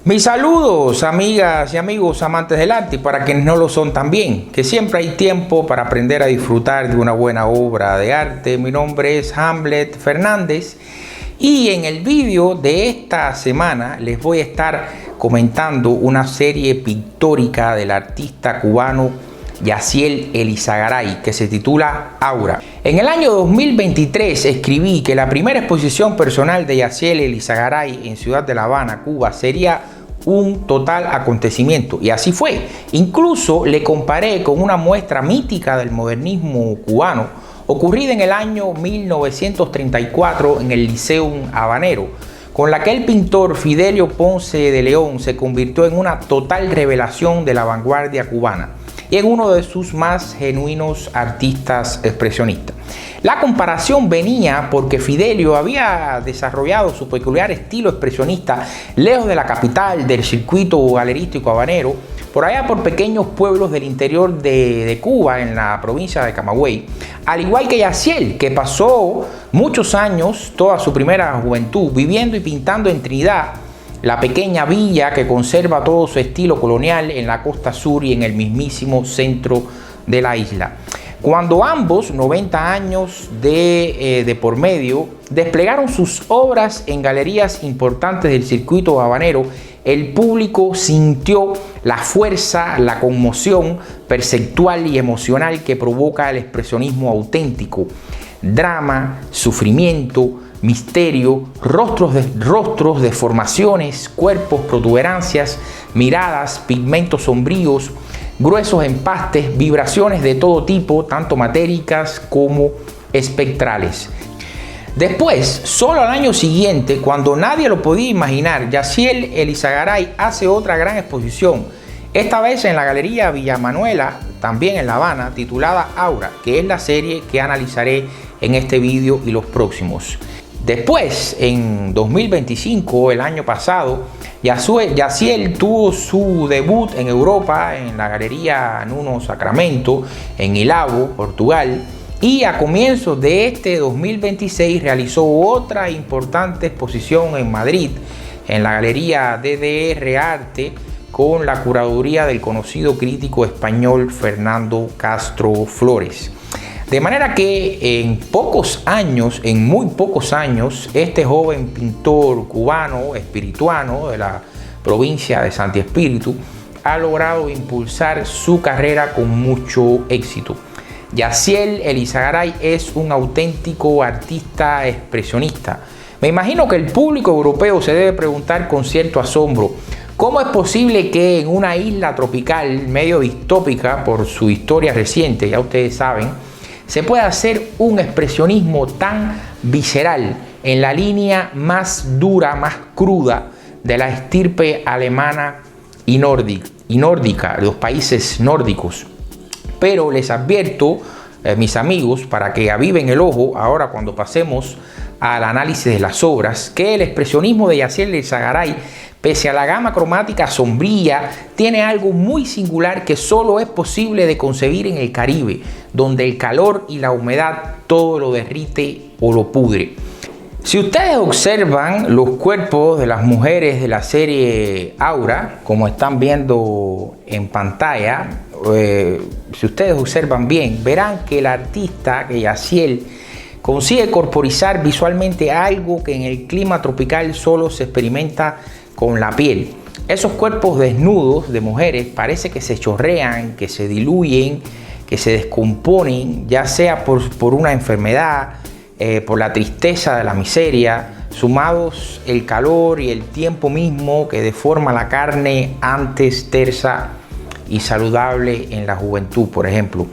Mis saludos, amigas y amigos amantes del arte, y para quienes no lo son también, que siempre hay tiempo para aprender a disfrutar de una buena obra de arte. Mi nombre es Hamlet Fernández y en el vídeo de esta semana les voy a estar comentando una serie pictórica del artista cubano Yaciel Elizagaray, que se titula Aura. En el año 2023 escribí que la primera exposición personal de Yaciel Elizagaray en Ciudad de La Habana, Cuba, sería un total acontecimiento, y así fue. Incluso le comparé con una muestra mítica del modernismo cubano ocurrida en el año 1934 en el Liceum Habanero, con la que el pintor Fidelio Ponce de León se convirtió en una total revelación de la vanguardia cubana y en uno de sus más genuinos artistas expresionistas. La comparación venía porque Fidelio había desarrollado su peculiar estilo expresionista lejos de la capital del circuito galerístico habanero, por allá por pequeños pueblos del interior de Cuba, en la provincia de Camagüey, al igual que Yaciel, que pasó muchos años, toda su primera juventud, viviendo y pintando en Trinidad, la pequeña villa que conserva todo su estilo colonial en la costa sur y en el mismísimo centro de la isla. Cuando ambos, 90 años de por medio, desplegaron sus obras en galerías importantes del circuito habanero, el público sintió la fuerza, la conmoción perceptual y emocional que provoca el expresionismo auténtico. Drama, sufrimiento, misterio, rostros, deformaciones, cuerpos, protuberancias, miradas, pigmentos sombríos, gruesos empastes, vibraciones de todo tipo, tanto matéricas como espectrales. Después, solo al año siguiente, cuando nadie lo podía imaginar, Yaciel Elizagaray hace otra gran exposición, esta vez en la Galería Villa Manuela, también en La Habana, titulada Aura, que es la serie que analizaré en este vídeo y los próximos. Después, en 2025, el año pasado, Yaciel tuvo su debut en Europa, en la Galería Nuno Sacramento, en Ilavo, Portugal, y a comienzos de este 2026 realizó otra importante exposición en Madrid, en la Galería DDR Arte, con la curaduría del conocido crítico español Fernando Castro Flores. De manera que en muy pocos años, este joven pintor cubano, espirituano de la provincia de Santi Espíritu, ha logrado impulsar su carrera con mucho éxito. Yaciel Elizagaray es un auténtico artista expresionista. Me imagino que el público europeo se debe preguntar con cierto asombro: ¿cómo es posible que en una isla tropical medio distópica por su historia reciente, ya ustedes saben, se puede hacer un expresionismo tan visceral en la línea más dura, más cruda de la estirpe alemana y nórdica, de los países nórdicos? Pero les advierto, mis amigos, para que aviven el ojo ahora cuando pasemos al análisis de las obras, que el expresionismo de Yaciel Elizagaray, pese a la gama cromática sombría, tiene algo muy singular que solo es posible de concebir en el Caribe, donde el calor y la humedad todo lo derrite o lo pudre. Si ustedes observan los cuerpos de las mujeres de la serie Aura, como están viendo en pantalla, si ustedes observan bien, verán que el artista, que Yaciel, consigue corporizar visualmente algo que en el clima tropical solo se experimenta con la piel. Esos cuerpos desnudos de mujeres parece que se chorrean, que se diluyen, que se descomponen, ya sea por una enfermedad, por la tristeza de la miseria, sumados el calor y el tiempo mismo que deforma la carne antes tersa y saludable en la juventud, por ejemplo.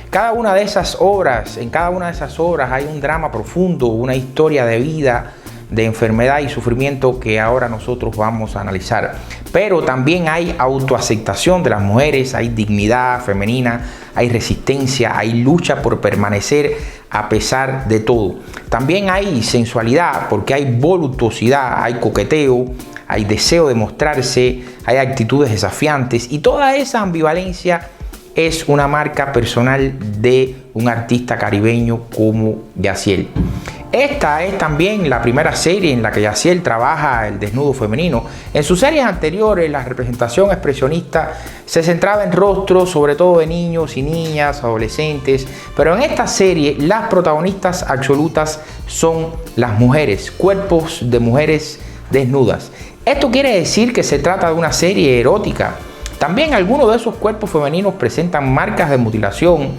En cada una de esas obras hay un drama profundo, una historia de vida, de enfermedad y sufrimiento que ahora nosotros vamos a analizar. Pero también hay autoaceptación de las mujeres, hay dignidad femenina, hay resistencia, hay lucha por permanecer a pesar de todo. También hay sensualidad, porque hay voluptuosidad, hay coqueteo, hay deseo de mostrarse, hay actitudes desafiantes, y toda esa ambivalencia es una marca personal de un artista caribeño como Yaciel. Esta es también la primera serie en la que Yaciel trabaja el desnudo femenino. En sus series anteriores, la representación expresionista se centraba en rostros, sobre todo de niños y niñas, adolescentes, pero en esta serie las protagonistas absolutas son las mujeres, cuerpos de mujeres desnudas. Esto quiere decir que se trata de una serie erótica. También algunos de esos cuerpos femeninos presentan marcas de mutilación,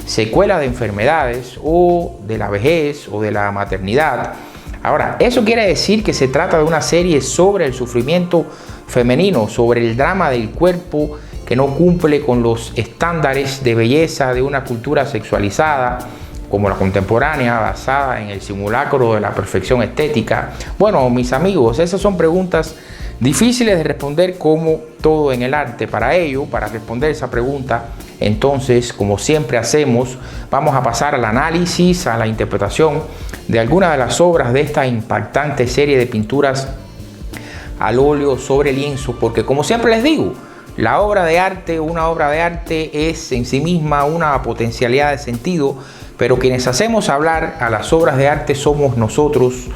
secuelas de enfermedades o de la vejez o de la maternidad. Ahora, eso quiere decir que se trata de una serie sobre el sufrimiento femenino, sobre el drama del cuerpo que no cumple con los estándares de belleza de una cultura sexualizada como la contemporánea, basada en el simulacro de la perfección estética. Bueno, mis amigos, esas son preguntas difíciles de responder como todo en el arte. Para ello, para responder esa pregunta, entonces, como siempre hacemos, vamos a pasar al análisis, a la interpretación de algunas de las obras de esta impactante serie de pinturas al óleo sobre lienzo, porque como siempre les digo, la obra de arte, una obra de arte es en sí misma una potencialidad de sentido, pero quienes hacemos hablar a las obras de arte somos nosotros,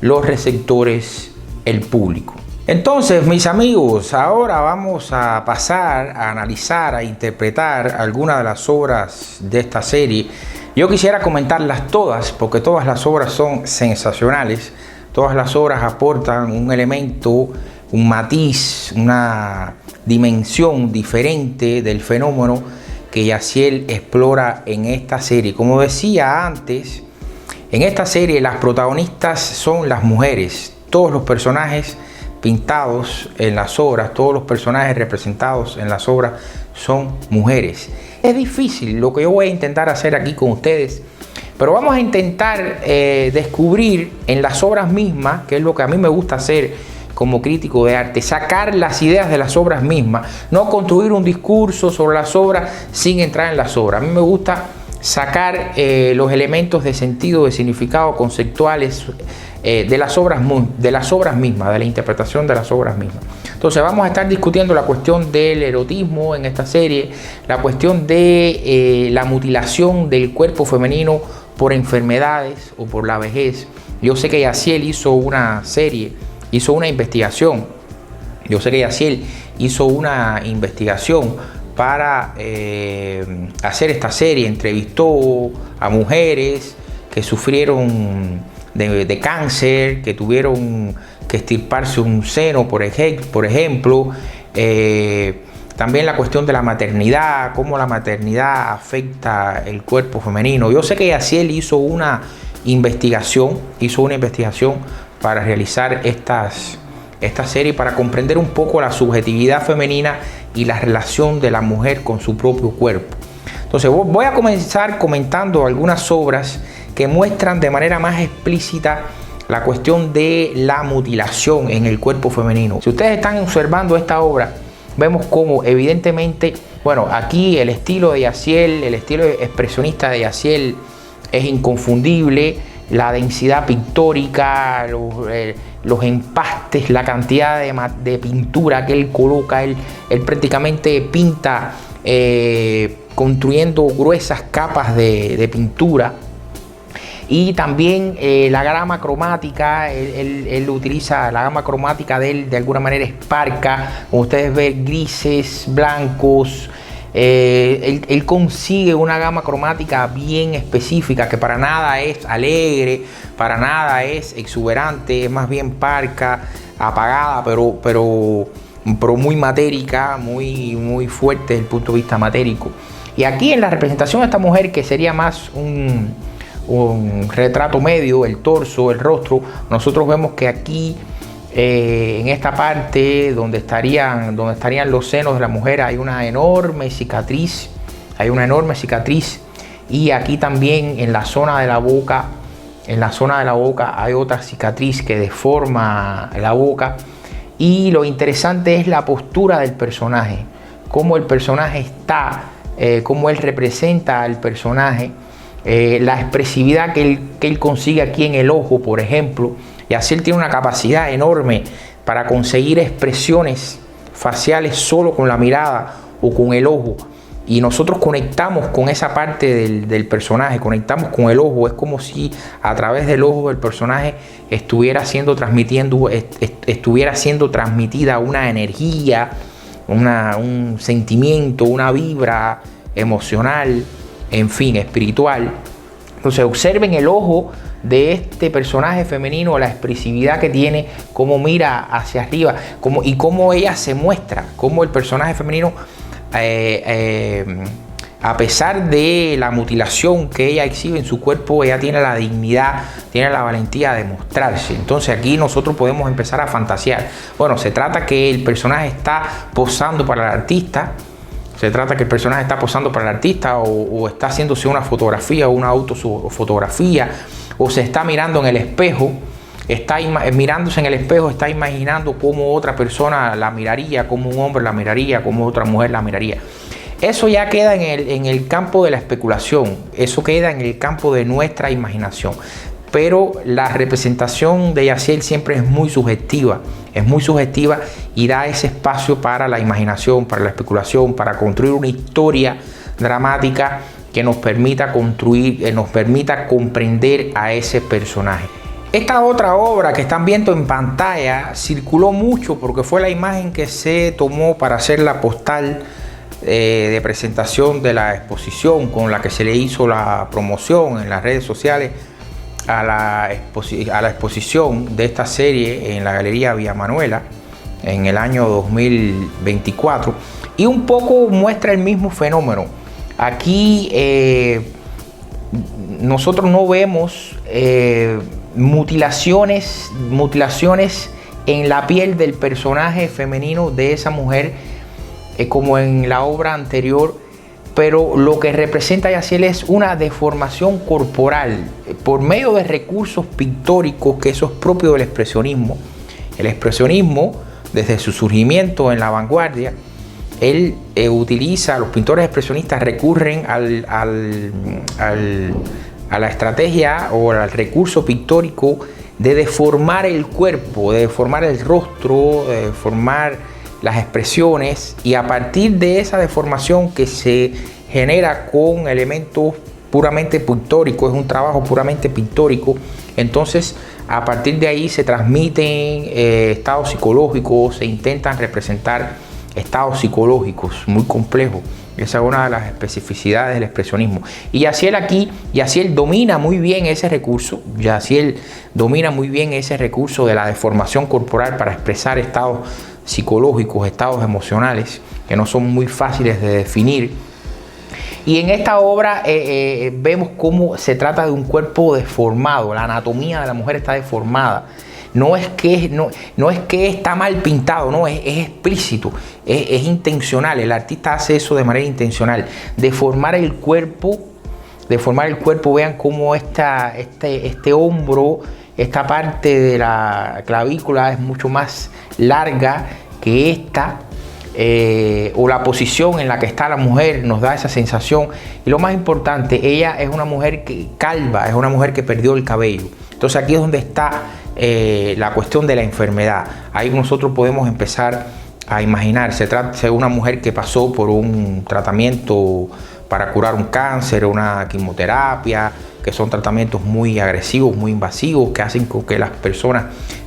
los receptores, el público. Entonces, mis amigos, ahora vamos a pasar a analizar, a interpretar algunas de las obras de esta serie. Yo quisiera comentarlas todas, porque todas las obras son sensacionales. Todas las obras aportan un elemento, un matiz, una dimensión diferente del fenómeno que Yaciel explora en esta serie. Como decía antes, en esta serie las protagonistas son las mujeres. Todos los personajes pintados en las obras, todos los personajes representados en las obras son mujeres. Es difícil lo que yo voy a intentar hacer aquí con ustedes, pero vamos a intentar descubrir en las obras mismas, que es lo que a mí me gusta hacer como crítico de arte, sacar las ideas de las obras mismas, no construir un discurso sobre las obras sin entrar en las obras. A mí me gusta sacar los elementos de sentido, de significado, conceptuales de las obras mismas, de la interpretación de las obras mismas. Entonces vamos a estar discutiendo la cuestión del erotismo en esta serie, la cuestión de la mutilación del cuerpo femenino por enfermedades o por la vejez. Yo sé que Yaciel hizo una serie, hizo una investigación. Yo sé que Yaciel hizo una investigación para hacer esta serie. Entrevistó a mujeres que sufrieron de cáncer, que tuvieron que extirparse un seno, por ejemplo. También la cuestión de la maternidad, cómo la maternidad afecta el cuerpo femenino. Yo sé que Yaciel hizo una investigación para realizar esta serie, para comprender un poco la subjetividad femenina y la relación de la mujer con su propio cuerpo. Entonces voy a comenzar comentando algunas obras que muestran de manera más explícita la cuestión de la mutilación en el cuerpo femenino. Si ustedes están observando esta obra, vemos cómo evidentemente, bueno, aquí el estilo de Yaciel, el estilo expresionista de Yaciel es inconfundible. La densidad pictórica, los empastes, la cantidad de pintura que él coloca, él prácticamente pinta construyendo gruesas capas de pintura. Y también la gama cromática, él utiliza la gama cromática de él, de alguna manera es parca, como ustedes ven, grises, blancos. Él consigue una gama cromática bien específica, que para nada es alegre, para nada es exuberante, es más bien parca, apagada, pero muy matérica, muy fuerte desde el punto de vista matérico. Y aquí en la representación de esta mujer, que sería más un retrato medio, el torso, el rostro, nosotros vemos que aquí en esta parte donde estarían los senos de la mujer hay una enorme cicatriz, y aquí también en la zona de la boca hay otra cicatriz que deforma la boca. Y lo interesante es la postura del personaje, cómo el personaje está, cómo él representa al personaje, la expresividad que él consigue aquí en el ojo, por ejemplo. Y así él tiene una capacidad enorme para conseguir expresiones faciales solo con la mirada o con el ojo. y nosotros conectamos con esa parte del personaje, conectamos con el ojo. Es como si a través del ojo del personaje estuviera siendo transmitida una energía, un sentimiento, una vibra emocional, en fin, espiritual. Entonces observen el ojo de este personaje femenino, la expresividad que tiene, cómo mira hacia arriba, y cómo ella se muestra, cómo el personaje femenino, a pesar de la mutilación que ella exhibe en su cuerpo, ella tiene la dignidad, tiene la valentía de mostrarse. Entonces aquí nosotros podemos empezar a fantasear. Bueno, se trata que el personaje está posando para el artista, o está haciéndose una fotografía o una autofotografía, o se está mirando en el espejo, mirándose en el espejo, está imaginando cómo otra persona la miraría, cómo un hombre la miraría, cómo otra mujer la miraría. Eso ya queda en el campo de la especulación, eso queda en el campo de nuestra imaginación. Pero la representación de Yaciel siempre es muy subjetiva y da ese espacio para la imaginación, para la especulación, para construir una historia dramática que nos permita comprender a ese personaje. Esta otra obra que están viendo en pantalla circuló mucho porque fue la imagen que se tomó para hacer la postal de presentación de la exposición, con la que se le hizo la promoción en las redes sociales a la exposición de esta serie en la Galería Villa Manuela en el año 2024, y un poco muestra el mismo fenómeno. Aquí nosotros no vemos mutilaciones en la piel del personaje femenino de esa mujer como en la obra anterior, pero lo que representa Yaciel es una deformación corporal por medio de recursos pictóricos, que eso es propio del expresionismo. El expresionismo, desde su surgimiento en la vanguardia, los pintores expresionistas recurren a la estrategia o al recurso pictórico de deformar el cuerpo, de deformar el rostro, de deformar las expresiones, y a partir de esa deformación que se genera con elementos puramente pictóricos, es un trabajo puramente pictórico, entonces a partir de ahí se transmiten estados psicológicos, se intentan representar estados psicológicos muy complejos. Esa es una de las especificidades del expresionismo. Y Yaciel domina muy bien ese recurso. Yaciel domina muy bien ese recurso de la deformación corporal para expresar estados psicológicos, estados emocionales que no son muy fáciles de definir. Y en esta obra vemos cómo se trata de un cuerpo deformado. La anatomía de la mujer está deformada. No es que está mal pintado, no, es explícito, es intencional. El artista hace eso de manera intencional. Deformar el cuerpo, vean cómo este hombro, esta parte de la clavícula es mucho más larga que esta, o la posición en la que está la mujer nos da esa sensación. Y lo más importante, ella es una mujer calva, es una mujer que perdió el cabello. Entonces aquí es donde está la cuestión de la enfermedad. Ahí nosotros podemos empezar a imaginar, se trata de una mujer que pasó por un tratamiento para curar un cáncer, una quimioterapia, que son tratamientos muy agresivos, muy invasivos, que hacen con que las personas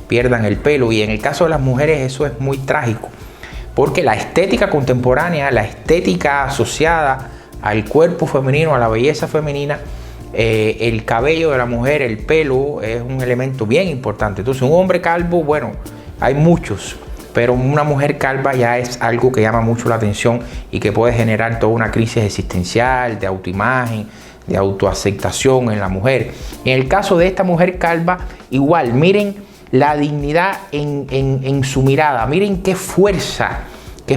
pierdan el pelo. Y en el caso de las mujeres eso es muy trágico, porque la estética contemporánea, la estética asociada al cuerpo femenino, a la belleza femenina, el cabello de la mujer, el pelo, es un elemento bien importante. Entonces un hombre calvo, bueno, hay muchos, pero una mujer calva ya es algo que llama mucho la atención y que puede generar toda una crisis existencial, de autoimagen, de autoaceptación en la mujer. En el caso de esta mujer calva, igual, miren la dignidad en su mirada, miren qué fuerza, qué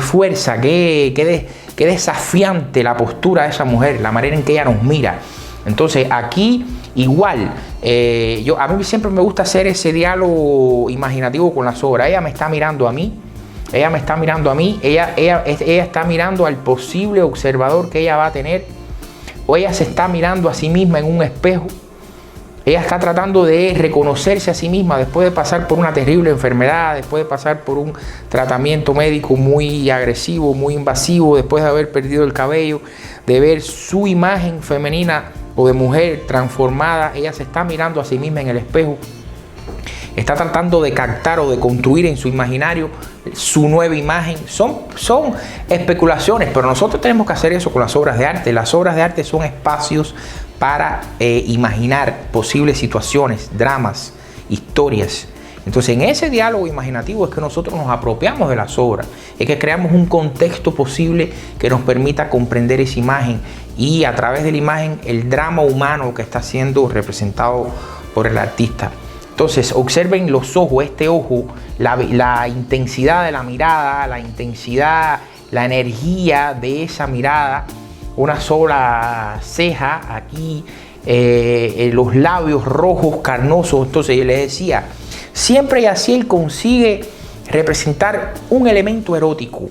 desafiante la postura de esa mujer, la manera en que ella nos mira. Entonces aquí igual, a mí siempre me gusta hacer ese diálogo imaginativo con las obras. Ella me está mirando a mí, ella está mirando al posible observador que ella va a tener, o ella se está mirando a sí misma en un espejo. Ella está tratando de reconocerse a sí misma después de pasar por una terrible enfermedad, después de pasar por un tratamiento médico muy agresivo, muy invasivo, después de haber perdido el cabello, de ver su imagen femenina o de mujer transformada. Ella se está mirando a sí misma en el espejo, está tratando de captar o de construir en su imaginario su nueva imagen. Son especulaciones, pero nosotros tenemos que hacer eso con las obras de arte. Las obras de arte son espacios para imaginar posibles situaciones, dramas, historias. Entonces, en ese diálogo imaginativo es que nosotros nos apropiamos de las obras, es que creamos un contexto posible que nos permita comprender esa imagen y a través de la imagen el drama humano que está siendo representado por el artista. Entonces, observen los ojos, este ojo, la intensidad de la mirada, la intensidad, la energía de esa mirada, una sola ceja aquí, los labios rojos, carnosos. Entonces, yo les decía, siempre Yaciel consigue representar un elemento erótico,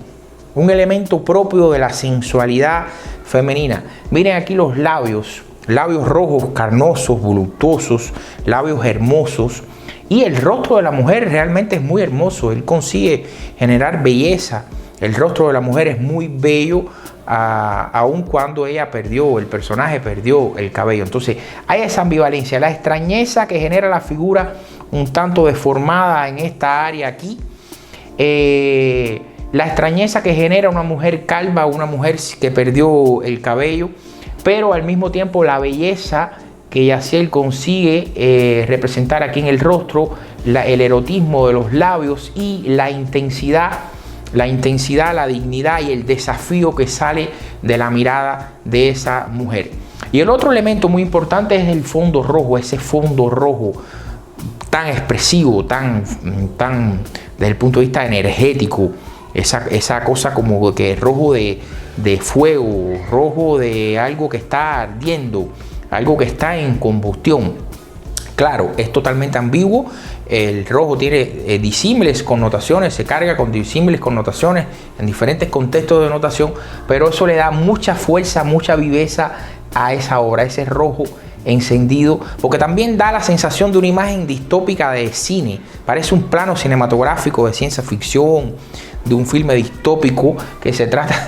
un elemento propio de la sensualidad femenina. Miren aquí los labios rojos, carnosos, voluptuosos, labios hermosos. Y el rostro de la mujer realmente es muy hermoso. Él consigue generar belleza. El rostro de la mujer es muy bello, aun cuando ella el personaje perdió el cabello. Entonces hay esa ambivalencia, la extrañeza que genera la figura un tanto deformada en esta área aquí. La extrañeza que genera una mujer calva, una mujer que perdió el cabello, pero al mismo tiempo la belleza que Yaciel consigue representar aquí en el rostro, el erotismo de los labios y la intensidad, la dignidad y el desafío que sale de la mirada de esa mujer. Y el otro elemento muy importante es el fondo rojo, ese fondo rojo tan expresivo, tan desde el punto de vista energético, esa cosa como que rojo de fuego, rojo de algo que está ardiendo, algo que está en combustión. Claro, es totalmente ambiguo. El rojo tiene disímiles connotaciones, se carga con disímiles connotaciones en diferentes contextos de notación, pero eso le da mucha fuerza, mucha viveza a esa obra, ese rojo encendido, porque también da la sensación de una imagen distópica de cine. Parece un plano cinematográfico de ciencia ficción, de un filme distópico, que se trata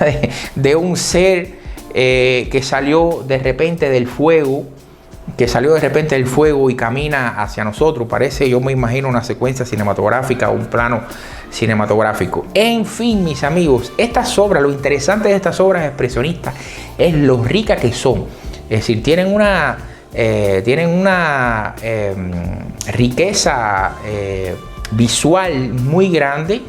de un ser que salió de repente del fuego, y camina hacia nosotros. Parece, yo me imagino, una secuencia cinematográfica, un plano cinematográfico. En fin, mis amigos, estas obras, lo interesante de estas obras expresionistas es lo ricas que son. Es decir, tienen una riqueza visual muy grande,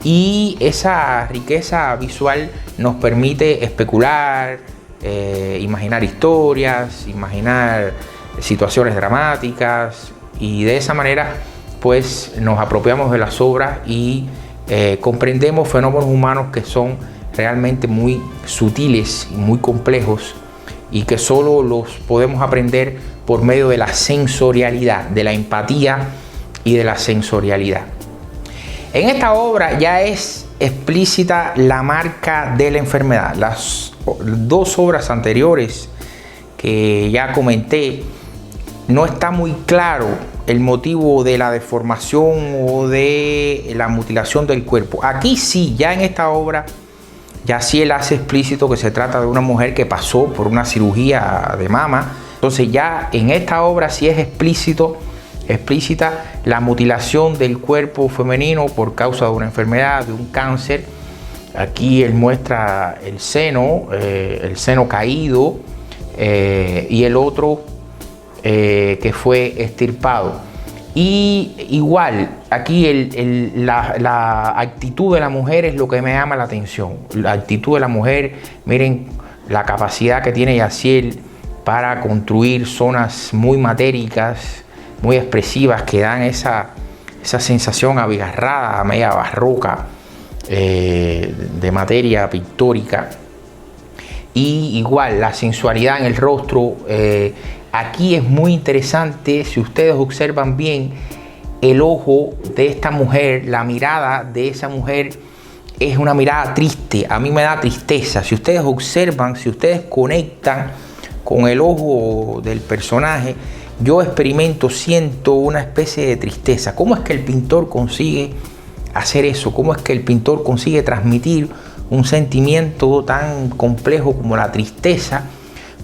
y esa riqueza visual nos permite especular, imaginar historias, imaginar situaciones dramáticas, y de esa manera pues nos apropiamos de las obras y comprendemos fenómenos humanos que son realmente muy sutiles y muy complejos, y que solo los podemos aprender por medio de la sensorialidad, de la empatía y de la sensorialidad. En esta obra ya es explícita la marca de la enfermedad. Las dos obras anteriores que ya comenté, no está muy claro el motivo de la deformación o de la mutilación del cuerpo. Aquí sí, ya en esta obra, Yaciel hace explícito que se trata de una mujer que pasó por una cirugía de mama. Entonces ya en esta obra sí es explícita la mutilación del cuerpo femenino por causa de una enfermedad, de un cáncer. Aquí él muestra el seno caído, y el otro que fue extirpado. Y igual, aquí la actitud de la mujer es lo que me llama la atención. La actitud de la mujer, miren la capacidad que tiene Yaciel para construir zonas muy matéricas, muy expresivas, que dan esa sensación abigarrada, media barroca, de materia pictórica. Y igual la sensualidad en el rostro. Aquí es muy interesante, si ustedes observan bien, el ojo de esta mujer, la mirada de esa mujer es una mirada triste. A mí me da tristeza. Si ustedes observan, si ustedes conectan con el ojo del personaje, yo siento una especie de tristeza. ¿Cómo es que el pintor consigue hacer eso? ¿Cómo es que el pintor consigue transmitir un sentimiento tan complejo como la tristeza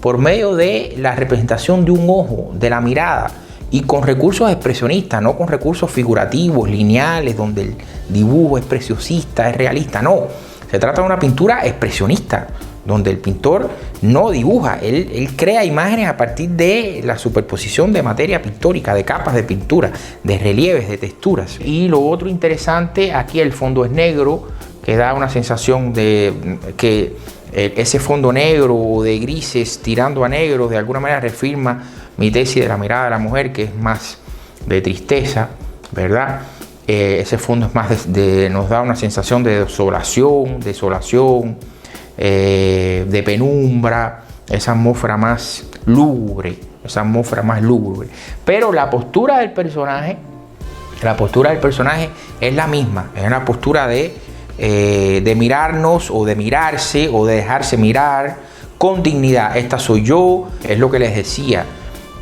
por medio de la representación de un ojo, de la mirada, y con recursos expresionistas, no con recursos figurativos, lineales, donde el dibujo es preciosista, es realista? No, se trata de una pintura expresionista, donde el pintor no dibuja, él crea imágenes a partir de la superposición de materia pictórica, de capas de pintura, de relieves, de texturas. Y lo otro interesante, aquí el fondo es negro, que da una sensación de que ese fondo negro o de grises tirando a negro de alguna manera reafirma mi tesis de la mirada de la mujer, que es más de tristeza, ¿verdad? Ese fondo es más nos da una sensación de desolación, de penumbra, esa atmósfera más lúgubre, Pero la postura del personaje es la misma, es una postura de mirarnos o de mirarse o de dejarse mirar con dignidad. Esta soy yo, es lo que les decía.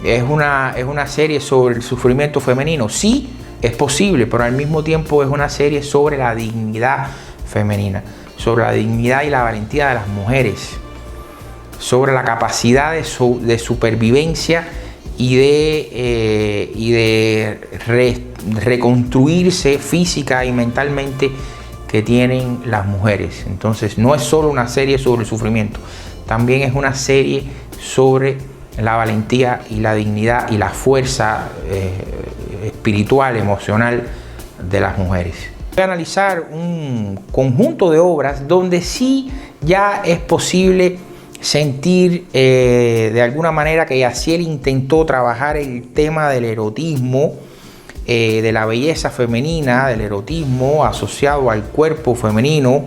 Es una serie sobre el sufrimiento femenino. Sí, es posible, pero al mismo tiempo es una serie sobre la dignidad femenina, sobre la dignidad y la valentía de las mujeres, sobre la capacidad de supervivencia y de reconstruirse física y mentalmente que tienen las mujeres. Entonces no es solo una serie sobre el sufrimiento, también es una serie sobre la valentía y la dignidad y la fuerza espiritual, emocional de las mujeres. Voy a analizar un conjunto de obras donde sí ya es posible sentir de alguna manera que Yaciel intentó trabajar el tema del erotismo, de la belleza femenina, del erotismo asociado al cuerpo femenino,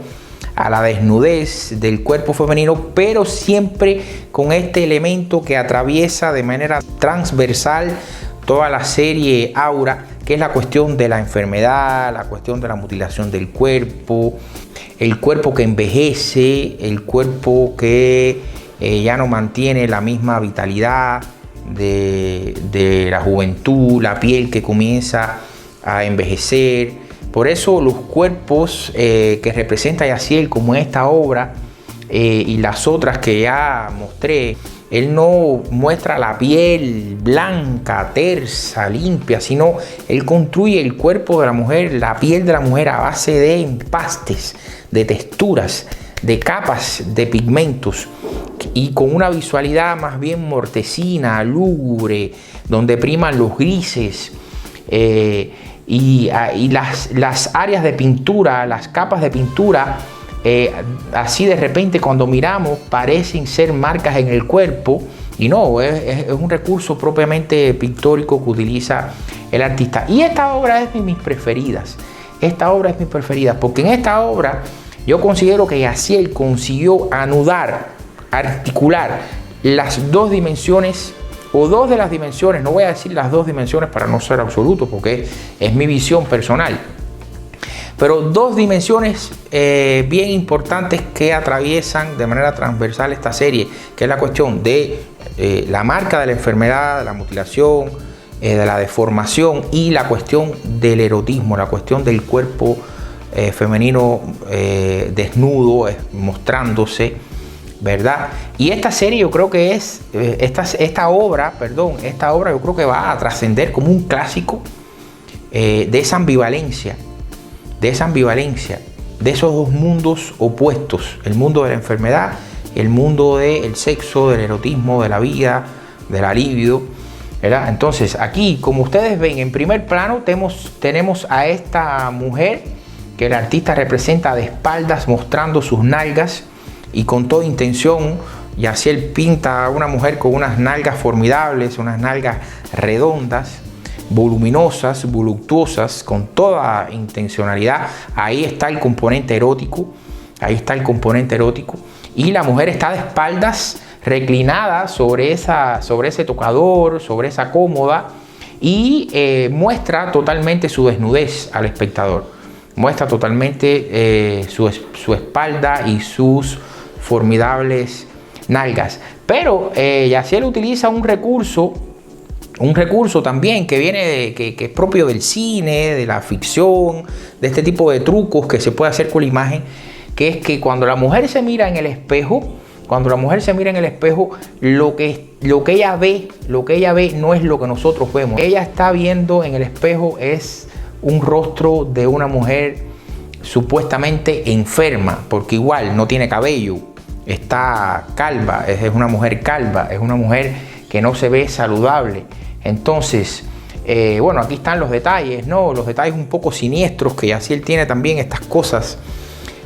a la desnudez del cuerpo femenino, pero siempre con este elemento que atraviesa de manera transversal toda la serie Aura, que es la cuestión de la enfermedad, la cuestión de la mutilación del cuerpo, el cuerpo que envejece, el cuerpo que ya no mantiene la misma vitalidad de la juventud, la piel que comienza a envejecer. Por eso los cuerpos que representa Yaciel, como en esta obra y las otras que ya mostré, él no muestra la piel blanca, tersa, limpia, sino él construye el cuerpo de la mujer, la piel de la mujer a base de empastes, de texturas, de capas de pigmentos y con una visualidad más bien mortecina, lúgubre, donde priman los grises. Y las áreas de pintura, las capas de pintura, así de repente cuando miramos parecen ser marcas en el cuerpo, y no, es un recurso propiamente pictórico que utiliza el artista. Y esta obra es de mis preferidas, porque en esta obra yo considero que Yaciel consiguió articular las dos dimensiones, o dos de las dimensiones, no voy a decir las dos dimensiones para no ser absoluto, porque es mi visión personal, pero dos dimensiones bien importantes que atraviesan de manera transversal esta serie, que es la cuestión de la marca de la enfermedad, de la mutilación, de la deformación, y la cuestión del erotismo, la cuestión del cuerpo femenino desnudo, mostrándose, ¿verdad? Y esta serie yo creo que es, esta obra yo creo que va a trascender como un clásico de esa ambivalencia, de esos dos mundos opuestos, el mundo de la enfermedad, el mundo del sexo, del erotismo, de la vida, de la libido, ¿verdad? Entonces aquí, como ustedes ven, en primer plano tenemos a esta mujer que el artista representa de espaldas, mostrando sus nalgas, y con toda intención Yaciel pinta a una mujer con unas nalgas formidables, unas nalgas redondas, voluminosas, voluptuosas, con toda intencionalidad. Ahí está el componente erótico, y la mujer está de espaldas, reclinada sobre ese tocador, sobre esa cómoda, y muestra totalmente su desnudez al espectador, muestra totalmente su espalda y sus formidables nalgas. Pero Yaciel utiliza un recurso un recurso también que viene que es propio del cine, de la ficción, de este tipo de trucos que se puede hacer con la imagen, que es que cuando la mujer se mira en el espejo, lo que ella ve no es lo que nosotros vemos. Ella está viendo en el espejo es un rostro de una mujer supuestamente enferma, porque igual no tiene cabello, está calva, es una mujer calva, es una mujer que no se ve saludable. Entonces, bueno, aquí están los detalles, ¿no? Los detalles un poco siniestros, que Yaciel tiene también estas cosas,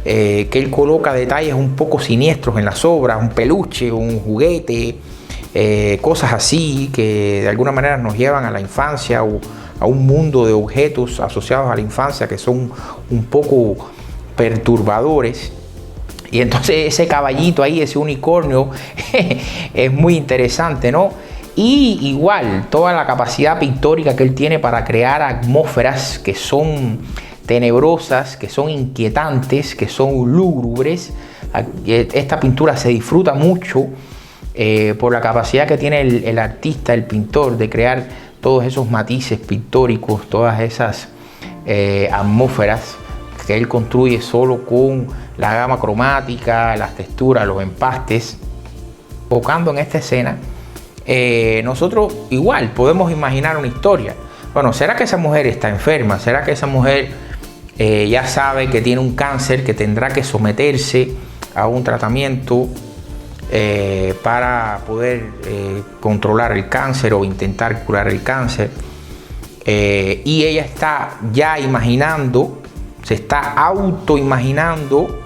que él coloca detalles un poco siniestros en las obras, un peluche, un juguete, cosas así que de alguna manera nos llevan a la infancia o a un mundo de objetos asociados a la infancia que son un poco perturbadores. Y entonces ese caballito ahí, ese unicornio, es muy interesante, ¿no? Y igual, toda la capacidad pictórica que él tiene para crear atmósferas que son tenebrosas, que son inquietantes, que son lúgubres. Esta pintura se disfruta mucho por la capacidad que tiene el artista, el pintor, de crear todos esos matices pictóricos, todas esas atmósferas que él construye solo con la gama cromática, las texturas, los empastes. Enfocando en esta escena, nosotros igual podemos imaginar una historia. Bueno, ¿será que esa mujer está enferma? ¿Será que esa mujer ya sabe que tiene un cáncer, que tendrá que someterse a un tratamiento para poder controlar el cáncer o intentar curar el cáncer? Y ella está ya imaginando, se está autoimaginando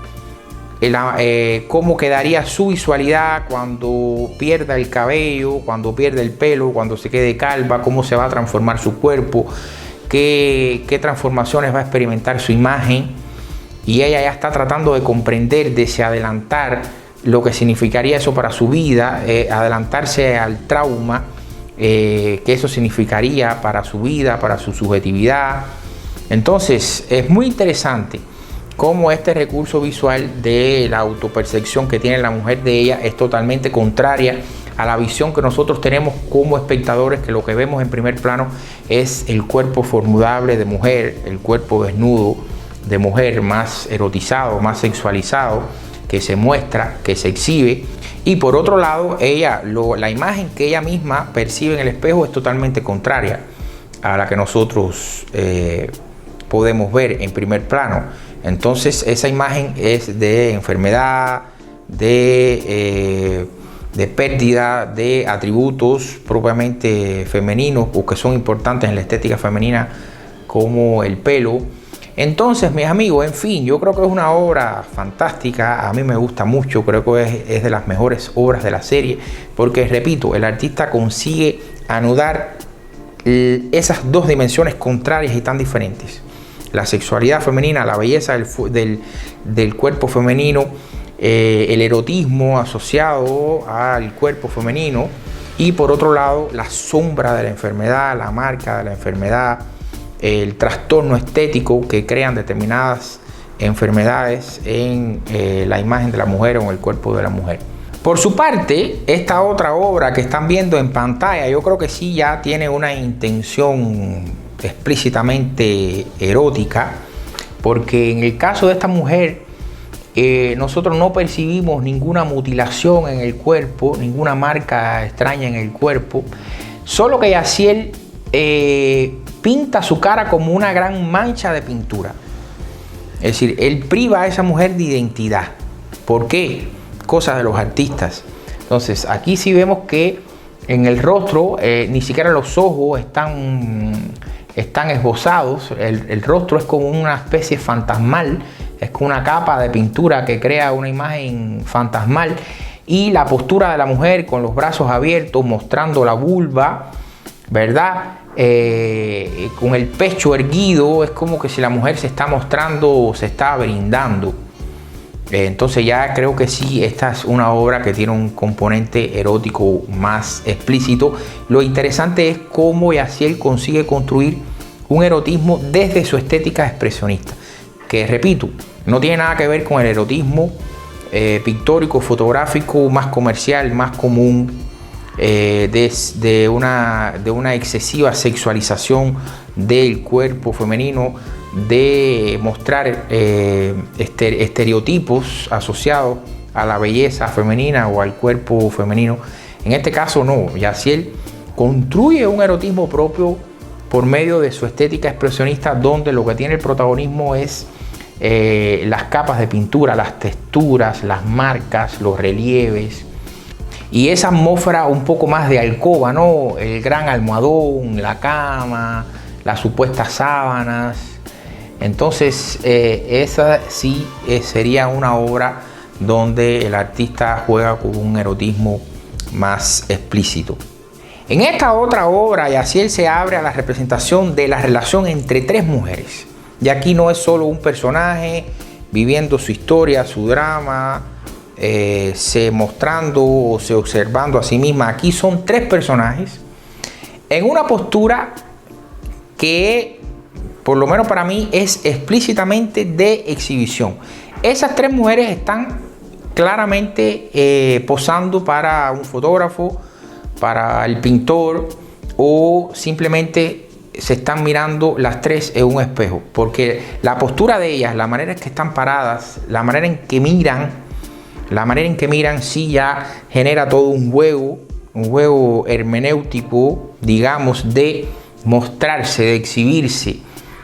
cómo quedaría su visualidad cuando pierda el cabello, cuando pierda el pelo, cuando se quede calva, cómo se va a transformar su cuerpo, qué transformaciones va a experimentar su imagen. Y ella ya está tratando de comprender, de adelantar lo que significaría eso para su vida, adelantarse al trauma que eso significaría para su vida, para su subjetividad. Entonces es muy interesante cómo este recurso visual de la autopercepción que tiene la mujer de ella es totalmente contraria a la visión que nosotros tenemos como espectadores, que lo que vemos en primer plano es el cuerpo formidable de mujer, el cuerpo desnudo de mujer, más erotizado, más sexualizado, que se muestra, que se exhibe. Y por otro lado, la imagen que ella misma percibe en el espejo es totalmente contraria a la que nosotros podemos ver en primer plano. Entonces esa imagen es de enfermedad, de pérdida de atributos propiamente femeninos o que son importantes en la estética femenina, como el pelo. Entonces, mis amigos, en fin, yo creo que es una obra fantástica. A mí me gusta mucho, creo que es de las mejores obras de la serie, porque, repito, el artista consigue anudar esas dos dimensiones contrarias y tan diferentes: la sexualidad femenina, la belleza del cuerpo femenino, el erotismo asociado al cuerpo femenino, y por otro lado la sombra de la enfermedad, la marca de la enfermedad, el trastorno estético que crean determinadas enfermedades en la imagen de la mujer o en el cuerpo de la mujer. Por su parte, esta otra obra que están viendo en pantalla, yo creo que sí ya tiene una intención explícitamente erótica, porque en el caso de esta mujer nosotros no percibimos ninguna mutilación en el cuerpo, ninguna marca extraña en el cuerpo, solo que Yaciel pinta su cara como una gran mancha de pintura. Es decir, él priva a esa mujer de identidad. ¿Por qué? Cosas de los artistas. Entonces aquí sí vemos que en el rostro ni siquiera los ojos están esbozados. El rostro es como una especie fantasmal, es como una capa de pintura que crea una imagen fantasmal. Y la postura de la mujer con los brazos abiertos, mostrando la vulva, ¿verdad? Con el pecho erguido, es como que si la mujer se está mostrando, se está brindando. Entonces ya creo que sí, esta es una obra que tiene un componente erótico más explícito. Lo interesante es cómo Yaciel consigue construir un erotismo desde su estética expresionista, que, repito, no tiene nada que ver con el erotismo pictórico, fotográfico, más comercial, más común, de una excesiva sexualización del cuerpo femenino, de mostrar estereotipos asociados a la belleza femenina o al cuerpo femenino. En este caso no, Yaciel construye un erotismo propio por medio de su estética expresionista, donde lo que tiene el protagonismo es las capas de pintura, las texturas, las marcas, los relieves y esa atmósfera un poco más de alcoba, ¿no? El gran almohadón, la cama, las supuestas sábanas. Entonces esa sí sería una obra donde el artista juega con un erotismo más explícito. En esta otra obra, Yaciel se abre a la representación de la relación entre tres mujeres. Y aquí no es solo un personaje viviendo su historia, su drama, se mostrando o se observando a sí misma. Aquí son tres personajes en una postura que, por lo menos para mí, es explícitamente de exhibición. Esas tres mujeres están claramente posando para un fotógrafo, para el pintor, o simplemente se están mirando las tres en un espejo, porque la postura de ellas, la manera en que están paradas, la manera en que miran sí ya genera todo un juego hermenéutico, digamos, de mostrarse, de exhibirse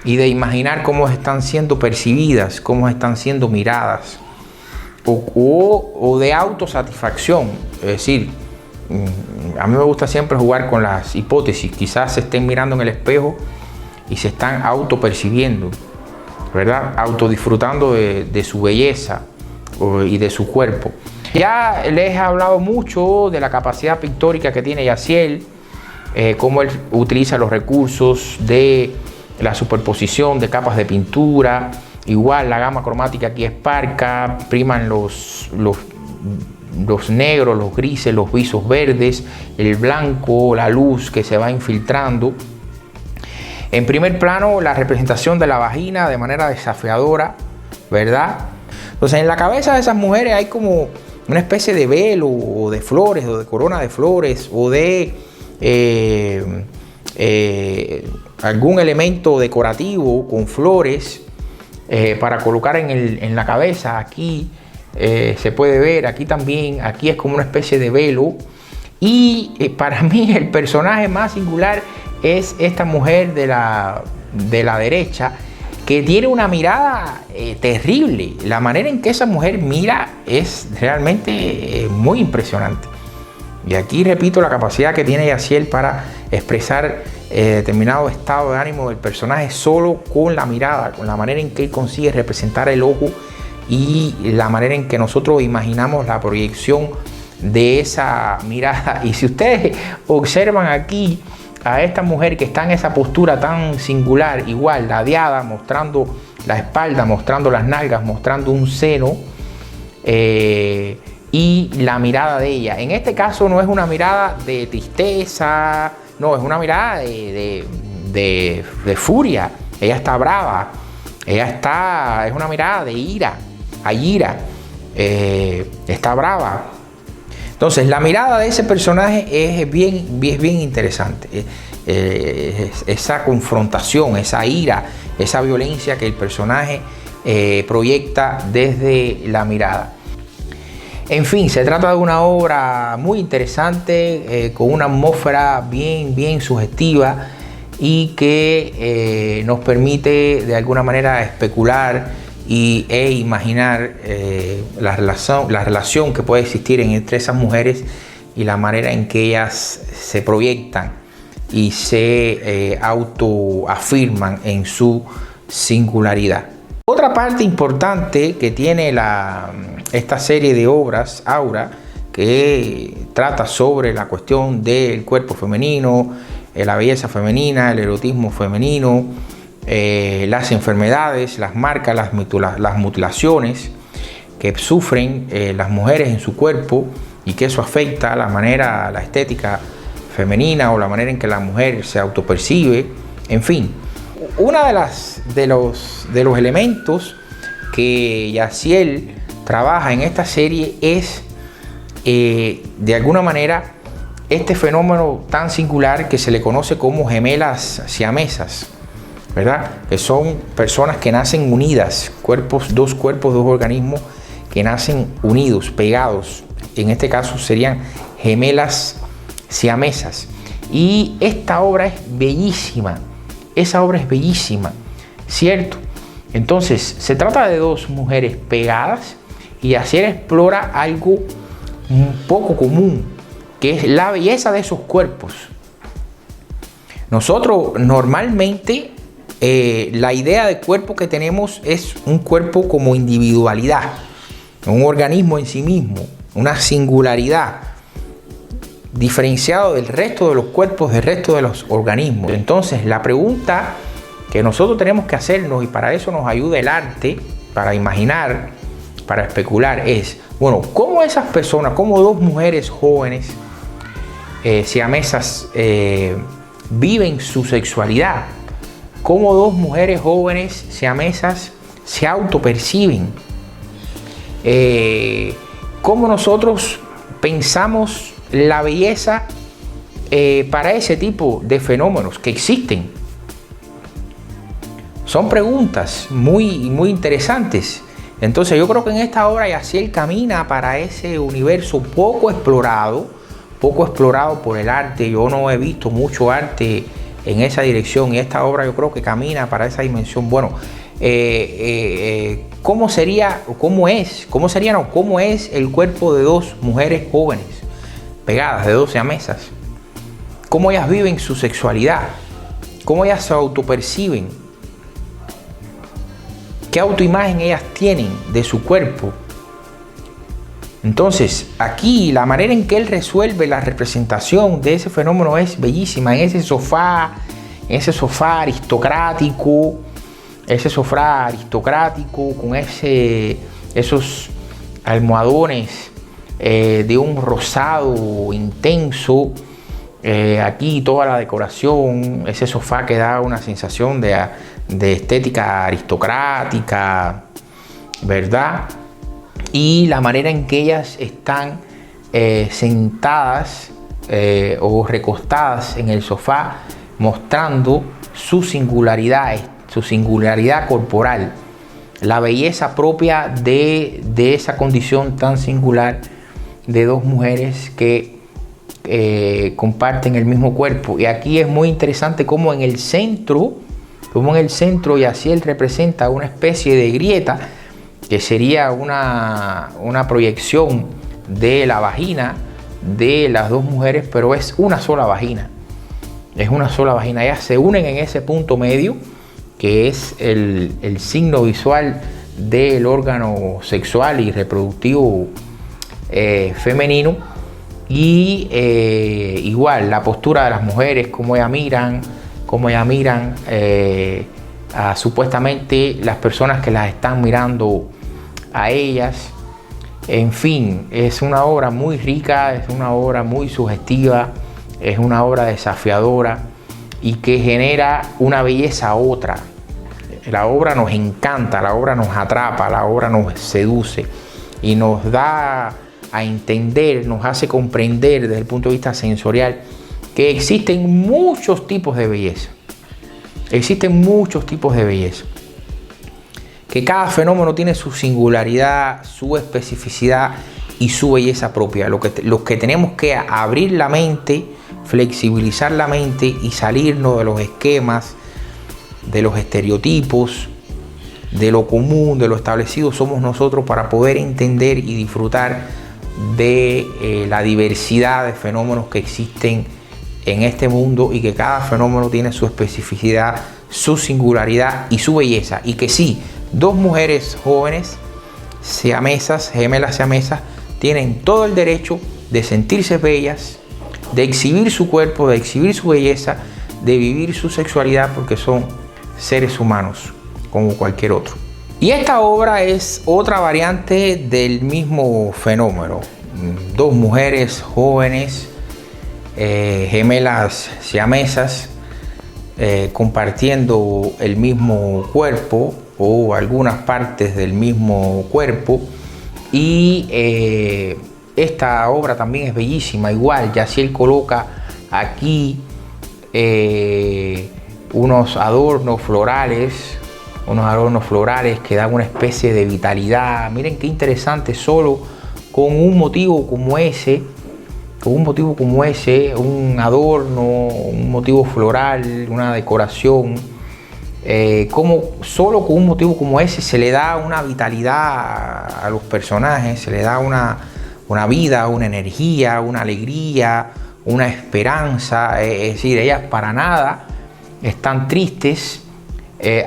y de imaginar cómo están siendo percibidas, cómo están siendo miradas, o de autosatisfacción. Es decir, a mí me gusta siempre jugar con las hipótesis. Quizás se estén mirando en el espejo y se están autopercibiendo, ¿verdad? Autodisfrutando de su belleza y de su cuerpo. Ya les he hablado mucho de la capacidad pictórica que tiene Yaciel, cómo él utiliza los recursos de la superposición de capas de pintura. Igual la gama cromática aquí es parca, priman los negros, los grises, los visos verdes, el blanco, la luz que se va infiltrando. En primer plano, la representación de la vagina de manera desafiadora, ¿verdad? Entonces, en la cabeza de esas mujeres hay como una especie de velo o de flores o de corona de flores o de algún elemento decorativo con flores para colocar en la cabeza. Aquí se puede ver, aquí también, aquí es como una especie de velo. Y para mí el personaje más singular es esta mujer de la derecha, que tiene una mirada terrible. La manera en que esa mujer mira es realmente muy impresionante. Y aquí repito la capacidad que tiene Yaciel para expresar determinado estado de ánimo del personaje solo con la mirada, con la manera en que él consigue representar el ojo y la manera en que nosotros imaginamos la proyección de esa mirada. Y si ustedes observan aquí a esta mujer que está en esa postura tan singular, igual ladeada, mostrando la espalda, mostrando las nalgas, mostrando un seno, y la mirada de ella, en este caso no es una mirada de tristeza, no, es una mirada de furia. Ella está brava, es una mirada de ira, hay ira, está brava. Entonces la mirada de ese personaje es bien interesante. Esa confrontación, esa ira, esa violencia que el personaje proyecta desde la mirada. En fin, se trata de una obra muy interesante, con una atmósfera bien sugestiva y que nos permite de alguna manera especular e imaginar la relación que puede existir entre esas mujeres y la manera en que ellas se proyectan y se autoafirman en su singularidad. Otra parte importante que tiene esta serie de obras, Aura, que trata sobre la cuestión del cuerpo femenino, la belleza femenina, el erotismo femenino, las enfermedades, las marcas, las mutilaciones que sufren las mujeres en su cuerpo y que eso afecta la estética femenina o la manera en que la mujer se autopercibe. En fin, uno de los elementos que Yaciel trabaja en esta serie es de alguna manera este fenómeno tan singular que se le conoce como gemelas siamesas, ¿verdad? Que son personas que nacen unidas, dos cuerpos, dos organismos que nacen unidos, pegados. En este caso serían gemelas siamesas. Y esta obra es bellísima, esa obra es bellísima, ¿cierto? Entonces, se trata de dos mujeres pegadas y así explora algo un poco común, que es la belleza de esos cuerpos. Nosotros normalmente la idea de cuerpo que tenemos es un cuerpo como individualidad, un organismo en sí mismo, una singularidad, diferenciado del resto de los cuerpos, del resto de los organismos. Entonces, la pregunta que nosotros tenemos que hacernos, y para eso nos ayuda el arte, para imaginar, para especular, es, bueno, ¿cómo esas personas, cómo dos mujeres jóvenes siamesas viven su sexualidad? ¿Cómo dos mujeres jóvenes siamesas se autoperciben? ¿Cómo nosotros pensamos la belleza para ese tipo de fenómenos que existen? Son preguntas muy interesantes. Entonces yo creo que en esta obra Yaciel camina para ese universo poco explorado por el arte. Yo no he visto mucho arte en esa dirección, y esta obra yo creo que camina para esa dimensión. Bueno, ¿cómo es el cuerpo de dos mujeres jóvenes pegadas, de 12 siamesas? ¿Cómo ellas viven su sexualidad? ¿Cómo ellas se autoperciben? ¿Qué autoimagen ellas tienen de su cuerpo? Entonces, aquí la manera en que él resuelve la representación de ese fenómeno es bellísima. En ese sofá aristocrático, con esos almohadones de un rosado intenso. Aquí toda la decoración, ese sofá que da una sensación de estética aristocrática, ¿verdad? Y la manera en que ellas están sentadas o recostadas en el sofá, mostrando su singularidad corporal, la belleza propia de esa condición tan singular de dos mujeres que comparten el mismo cuerpo. Y aquí es muy interesante cómo en el centro Yaciel representa una especie de grieta que sería una proyección de la vagina de las dos mujeres, pero es una sola vagina. Ellas se unen en ese punto medio, que es el signo visual del órgano sexual y reproductivo femenino. Y igual la postura de las mujeres, cómo ellas miran a supuestamente las personas que las están mirando a ellas. En fin, es una obra muy rica, es una obra muy sugestiva, es una obra desafiadora y que genera una belleza otra. La obra nos encanta, la obra nos atrapa, la obra nos seduce y nos da a entender, nos hace comprender desde el punto de vista sensorial que existen muchos tipos de belleza. Que cada fenómeno tiene su singularidad, su especificidad y su belleza propia. Los que tenemos que abrir la mente, flexibilizar la mente y salirnos de los esquemas, de los estereotipos, de lo común, de lo establecido, somos nosotros, para poder entender y disfrutar de la diversidad de fenómenos que existen en este mundo, y que cada fenómeno tiene su especificidad, su singularidad y su belleza. Y que sí, dos mujeres jóvenes siamesas, gemelas siamesas, tienen todo el derecho de sentirse bellas, de exhibir su cuerpo, de exhibir su belleza, de vivir su sexualidad, porque son seres humanos como cualquier otro. Y esta obra es otra variante del mismo fenómeno. Dos mujeres jóvenes, gemelas siamesas, compartiendo el mismo cuerpo o algunas partes del mismo cuerpo, y esta obra también es bellísima. Igual, Yaciel coloca aquí unos adornos florales que dan una especie de vitalidad. Miren qué interesante, solo con un motivo como ese, un adorno, un motivo floral, una decoración, como solo con un motivo como ese se le da una vitalidad a los personajes, se le da una vida, una energía, una alegría, una esperanza. Es decir, ellas para nada están tristes.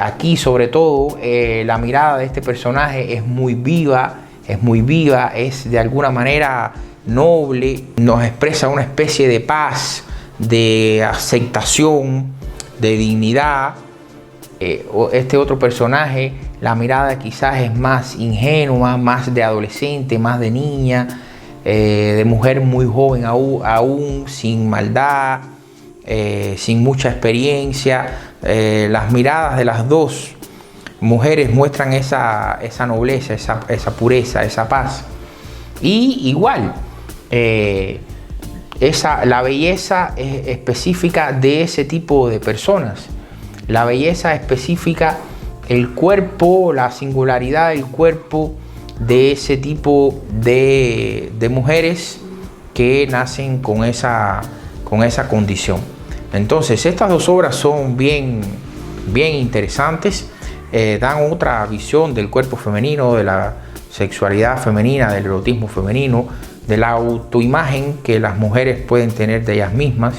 Aquí sobre todo la mirada de este personaje es muy viva, es de alguna manera noble, nos expresa una especie de paz, de aceptación, de dignidad. Este otro personaje, la mirada quizás es más ingenua, más de adolescente, más de niña, de mujer muy joven aún sin maldad, sin mucha experiencia. Las miradas de las dos mujeres muestran esa nobleza, esa pureza, esa paz. Y igual, la belleza es específica de ese tipo de personas. La belleza específica, el cuerpo, la singularidad del cuerpo de ese tipo de mujeres que nacen con esa condición. Entonces, estas dos obras son bien interesantes, dan otra visión del cuerpo femenino, de la sexualidad femenina, del erotismo femenino, de la autoimagen que las mujeres pueden tener de ellas mismas.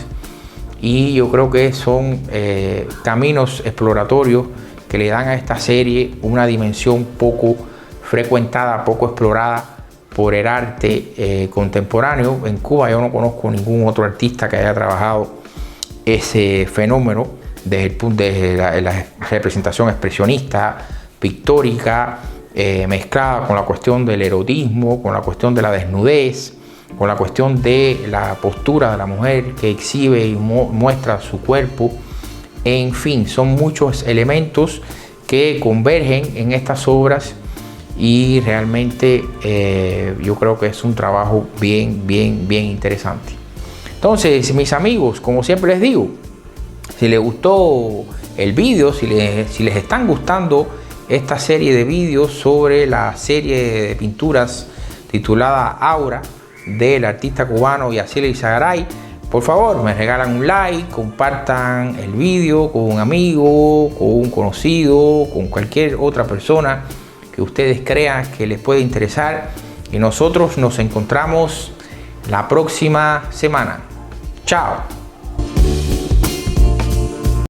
Y yo creo que son caminos exploratorios que le dan a esta serie una dimensión poco frecuentada, poco explorada por el arte contemporáneo. En Cuba yo no conozco ningún otro artista que haya trabajado ese fenómeno desde la representación expresionista, pictórica, mezclada con la cuestión del erotismo, con la cuestión de la desnudez, con la cuestión de la postura de la mujer que exhibe y muestra su cuerpo. En fin, son muchos elementos que convergen en estas obras y realmente yo creo que es un trabajo bien interesante. Entonces, mis amigos, como siempre les digo, si les gustó el vídeo, si les están gustando esta serie de vídeos sobre la serie de pinturas titulada Aura del artista cubano Yaciel Erizagaray, por favor me regalan un like, compartan el vídeo con un amigo, con un conocido, con cualquier otra persona que ustedes crean que les puede interesar, y nosotros nos encontramos la próxima semana. Chao.